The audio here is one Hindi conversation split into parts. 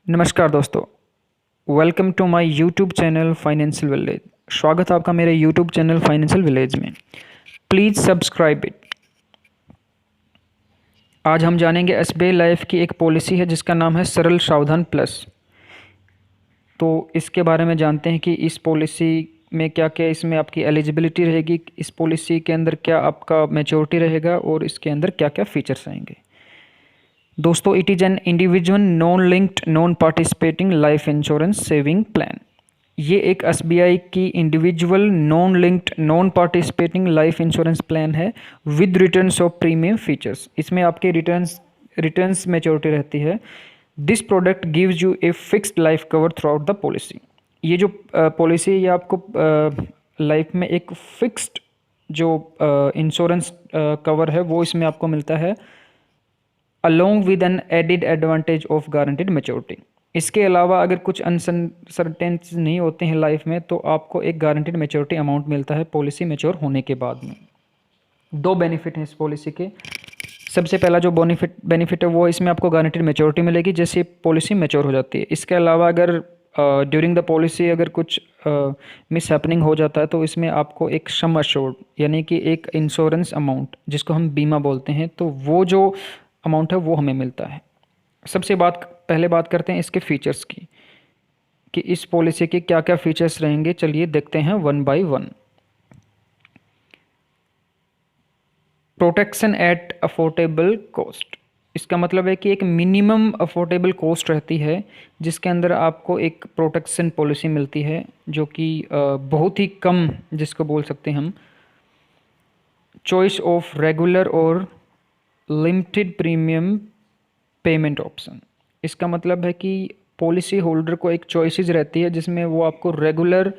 नमस्कार दोस्तों। Welcome to my YouTube channel financial village. स्वागत है आपका मेरे यूट्यूब चैनल फाइनेंशियल विलेज में। Please subscribe it. आज हम जानेंगे एसबीआई लाइफ की एक पॉलिसी है जिसका नाम है सरल सावधान प्लस। तो इसके बारे में जानते हैं कि इस पॉलिसी में क्या क्या इसमें आपकी एलिजिबिलिटी रहेगी, इस पॉलिसी के अंदर क्या आपका मैच्योरिटी रहेगा और इसके अंदर क्या क्या फीचर्स आएंगे। दोस्तों, it is an individual non linked non participating life insurance saving plan. ये एक एसबीआई की individual non linked non participating life insurance plan है with returns of premium features. इसमें आपके रिटर्न्स मैच्योरिटी रहती है। This product gives you a fixed life cover throughout the policy. ये जो पॉलिसी है ये आपको लाइफ में एक फिक्स्ड जो इंश्योरेंस कवर है वो इसमें आपको मिलता है, along with an added advantage of guaranteed maturity. इसके अलावा अगर कुछ अनसर्टेनिटीज नहीं होते हैं लाइफ में तो आपको एक गारंटीड मैच्योरिटी अमाउंट मिलता है पॉलिसी मैच्योर होने के बाद में। दो बेनिफिट हैं इस पॉलिसी के। सबसे पहला जो बेनिफिट है वो इसमें आपको गारंटीड मैच्योरिटी मिलेगी जैसे पॉलिसी मैच्योर हो जाती है। इसके अलावा अगर ड्यूरिंग द पॉलिसी अगर कुछ मिस हैपनिंग हो जाता है तो इसमें आपको एक सम अश्योर्ड यानी कि एक इंश्योरेंस अमाउंट जिसको हम बीमा बोलते हैं, तो वो जो अमाउंट है वो हमें मिलता है। पहले बात करते हैं इसके फीचर्स की कि इस पॉलिसी के क्या क्या फीचर्स रहेंगे। चलिए देखते हैं one by one. Protection at affordable cost. इसका मतलब है कि एक मिनिमम अफोर्डेबल कॉस्ट रहती है जिसके अंदर आपको एक प्रोटेक्शन पॉलिसी मिलती है जो कि बहुत ही कम, जिसको बोल सकते हैं हम चॉइस ऑफ रेगुलर और लिमिटेड प्रीमियम पेमेंट ऑप्शन। इसका मतलब है कि पॉलिसी होल्डर को एक चॉइसेस रहती है जिसमें वो आपको रेगुलर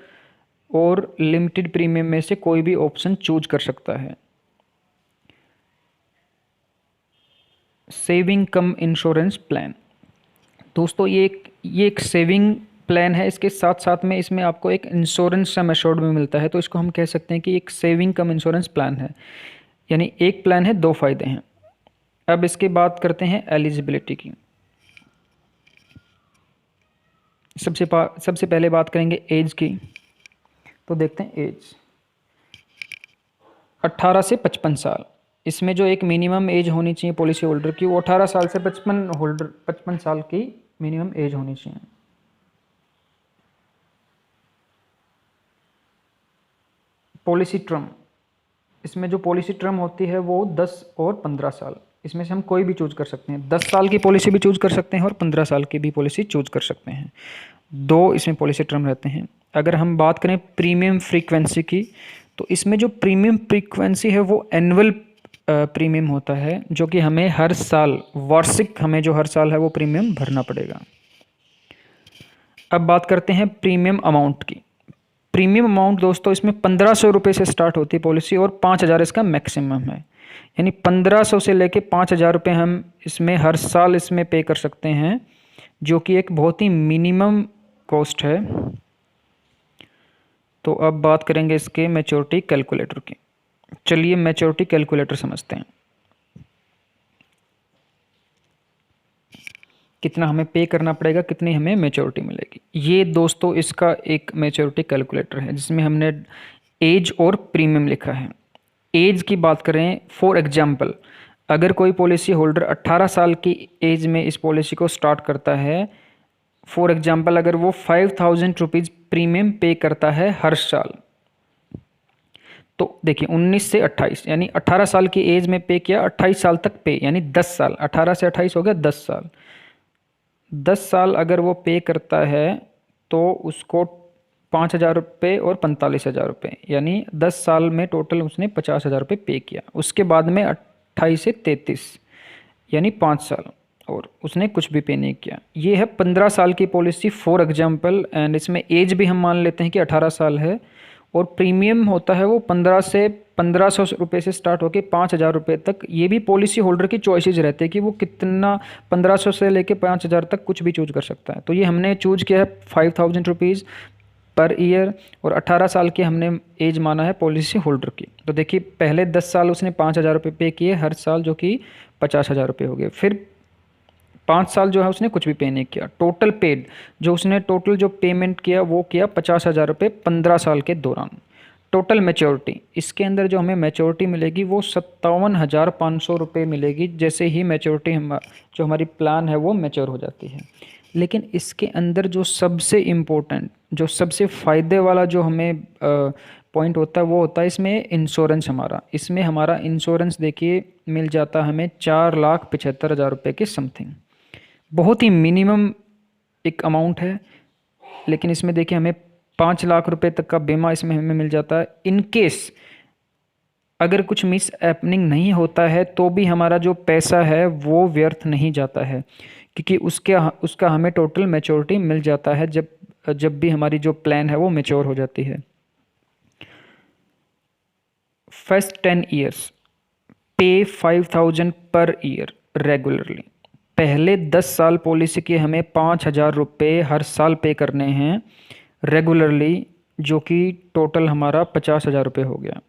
और लिमिटेड प्रीमियम में से कोई भी ऑप्शन चूज कर सकता है। सेविंग कम इंश्योरेंस प्लान। दोस्तों, ये एक सेविंग प्लान है। इसके साथ साथ में इसमें आपको एक इंश्योरेंस सम एश्योर्ड में मिलता है, तो इसको हम कह सकते हैं कि एक सेविंग कम इंश्योरेंस प्लान है। यानी एक प्लान है, दो फायदे हैं। अब इसकी बात करते हैं एलिजिबिलिटी की। सबसे पहले बात करेंगे एज की। तो देखते हैं एज 18 से 55 साल। इसमें जो एक मिनिमम एज होनी चाहिए पॉलिसी होल्डर की वो 18 साल से 55 साल की मिनिमम एज होनी चाहिए। पॉलिसी टर्म, इसमें जो पॉलिसी टर्म होती है वो 10 और 15 साल। इसमें से हम कोई भी चूज कर सकते हैं। 10 साल की पॉलिसी भी चूज कर सकते हैं और 15 साल की भी पॉलिसी चूज कर सकते हैं। दो इसमें पॉलिसी टर्म रहते हैं। अगर हम बात करें प्रीमियम फ्रीक्वेंसी की, तो इसमें जो प्रीमियम फ्रीक्वेंसी है वो एनुअल प्रीमियम होता है जो कि हमें हर साल वार्षिक हमें जो हर साल है वो प्रीमियम भरना पड़ेगा। अब बात करते हैं प्रीमियम अमाउंट की। प्रीमियम अमाउंट दोस्तों इसमें 1500 रुपये से स्टार्ट होती है पॉलिसी और 5000 इसका मैक्सिमम है। यानी 1500 से लेके 5000 रुपये हम इसमें हर साल इसमें पे कर सकते हैं, जो कि एक बहुत ही मिनिमम कॉस्ट है। तो अब बात करेंगे इसके मैच्योरिटी कैलकुलेटर की। चलिए मैच्योरिटी कैलकुलेटर समझते हैं। कितना हमें पे करना पड़ेगा, कितनी हमें मैच्योरिटी मिलेगी। ये दोस्तों इसका एक मैच्योरिटी कैलकुलेटर है जिसमें हमने एज और प्रीमियम लिखा है। एज की बात करें, फॉर एग्जांपल अगर कोई पॉलिसी होल्डर 18 साल की एज में इस पॉलिसी को स्टार्ट करता है, फॉर एग्जांपल अगर वो 5000 रुपीज़ प्रीमियम पे करता है हर साल, तो देखिए 19 से 28 यानी 18 साल की एज में पे किया, 28 साल तक पे यानी 10 साल, 18 से 28 हो गया 10 साल। 10 साल अगर वो पे करता है तो उसको 5000 रुपये और 45,000 रुपये यानी 10 साल में टोटल उसने 50,000 रुपये पे किया। उसके बाद में 28 से 33 यानी 5 साल और उसने कुछ भी पे नहीं किया। ये है 15 साल की पॉलिसी फॉर एग्जांपल, एंड इसमें एज भी हम मान लेते हैं कि 18 साल है और प्रीमियम होता है वो 1500 रुपये से स्टार्ट होकर 5000 रुपये तक। ये भी पॉलिसी होल्डर की चॉइसेस रहते हैं कि वो कितना 1500 से लेके 5000 तक कुछ भी चूज कर सकता है। तो ये हमने चूज किया है 5000 रुपीज़ पर ईयर और 18 साल की हमने एज माना है पॉलिसी होल्डर की। तो देखिए पहले 10 साल उसने 5000 रुपये पे किए हर साल, जो कि 50,000 रुपये हो गए। फिर 5 साल जो है उसने कुछ भी पे नहीं किया। टोटल पेड जो उसने टोटल जो पेमेंट किया वो किया 50,000 रुपये 15 साल के दौरान। टोटल मैच्योरिटी इसके अंदर जो हमें मैच्योरिटी मिलेगी वो 57,500 रुपये मिलेगी जैसे ही मैच्योरिटी जो हमारी प्लान है वो मैच्योर हो जाती है। लेकिन इसके अंदर जो सबसे इम्पोर्टेंट जो सबसे फ़ायदे वाला जो हमें पॉइंट होता है वो होता है इसमें इंश्योरेंस हमारा। इसमें हमारा इंश्योरेंस देखिए मिल जाता है हमें 4,75,000 रुपये के समथिंग। बहुत ही मिनिमम एक अमाउंट है, लेकिन इसमें देखिए हमें 5 लाख रुपए तक का बीमा इसमें हमें मिल जाता है। इन केस अगर कुछ मिस हैपनिंग नहीं होता है तो भी हमारा जो पैसा है वो व्यर्थ नहीं जाता है, क्योंकि उसका हमें टोटल मैच्योरिटी मिल जाता है जब भी हमारी जो प्लान है वो मैच्योर हो जाती है। फर्स्ट 10 ईयर्स पे 5,000 पर ईयर रेगुलरली। पहले 10 साल पॉलिसी के हमें 5,000 रुपये हर साल पे करने हैं रेगुलरली, जो कि टोटल हमारा 50,000 रुपये हो गया।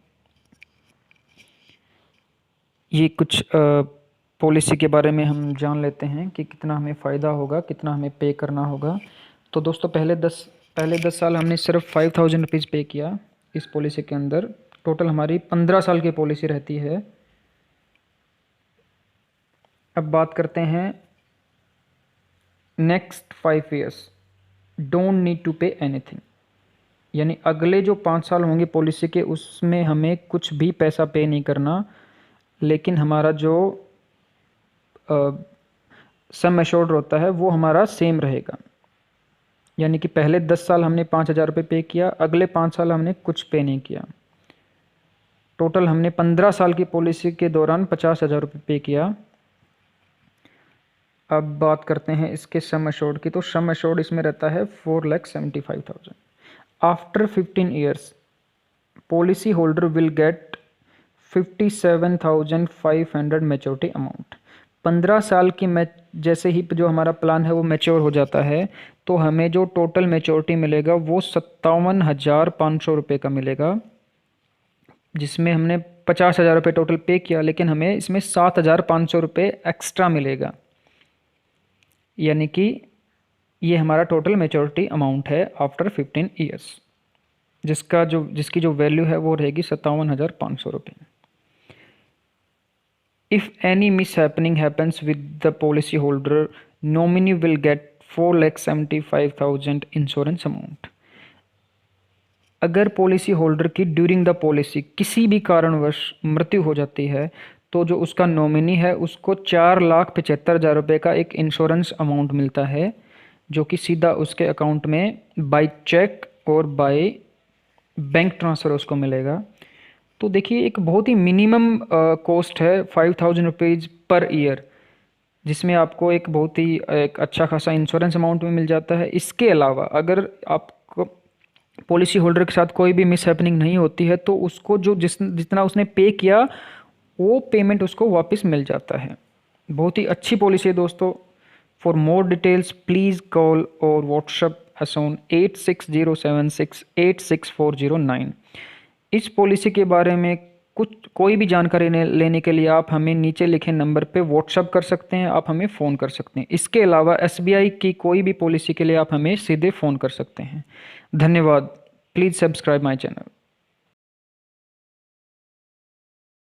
ये कुछ पॉलिसी के बारे में हम जान लेते हैं कि कितना हमें फ़ायदा होगा, कितना हमें पे करना होगा। तो दोस्तों पहले 10 साल हमने सिर्फ 5,000 रुपीज़ पे किया इस पॉलिसी के अंदर। टोटल हमारी 15 साल की पॉलिसी रहती है। अब बात करते हैं next 5 years don't need to pay anything, यानी अगले जो 5 साल होंगे पॉलिसी के उसमें हमें कुछ भी पैसा पे नहीं करना, लेकिन हमारा जो सम एश्योर्ड होता है वो हमारा सेम रहेगा। यानी कि पहले 10 साल हमने 5,000 रुपये पे किया, अगले 5 साल हमने कुछ पे नहीं किया। टोटल हमने 15 साल की पॉलिसी के दौरान 50,000 रुपये पे किया। अब बात करते हैं इसके सम एश्योर्ड की। तो सम एश्योर्ड इसमें रहता है 4,75,000। After 15 years policy holder will get 57,500 maturity amount. 15 साल की जैसे ही जो हमारा प्लान है वो मैच्योर हो जाता है तो हमें जो टोटल मैच्योरिटी मिलेगा वो 57,500 रुपये का मिलेगा, जिसमें हमने 50,000 रुपये टोटल पे किया, लेकिन हमें इसमें 7,500 रुपये एक्स्ट्रा मिलेगा। यानी कि ये हमारा टोटल मैच्योरिटी अमाउंट है आफ्टर 15 ईयर्स, जिसकी जो वैल्यू है वो रहेगी 57,500 रुपये। If any miss happening happens with the policy holder nominee will get 4,75,000 insurance amount. अगर पॉलिसी होल्डर की ड्यूरिंग द पॉलिसी किसी भी कारणवश मृत्यु हो जाती है तो जो उसका नॉमिनी है उसको 4,75,000 रुपये का एक इंश्योरेंस अमाउंट मिलता है, जो कि सीधा उसके अकाउंट में बाय चेक और बाय बैंक ट्रांसफ़र उसको मिलेगा। तो देखिए एक बहुत ही मिनिमम कॉस्ट है 5,000 रुपीज़ पर ईयर, जिसमें आपको एक बहुत ही एक अच्छा खासा इंश्योरेंस अमाउंट में मिल जाता है। इसके अलावा अगर आपको पॉलिसी होल्डर के साथ कोई भी मिस हैपनिंग नहीं होती है तो उसको जितना उसने पे किया वो पेमेंट उसको वापस मिल जाता है। बहुत ही अच्छी पॉलिसी है दोस्तों। For more details please call और व्हाट्सएप अस ऑन 8607686409। इस पॉलिसी के बारे में कोई भी जानकारी लेने के लिए आप हमें नीचे लिखे नंबर पे व्हाट्सएप कर सकते हैं, आप हमें फ़ोन कर सकते हैं। इसके अलावा SBI की कोई भी पॉलिसी के लिए आप हमें सीधे फ़ोन कर सकते हैं। धन्यवाद। Please subscribe my channel.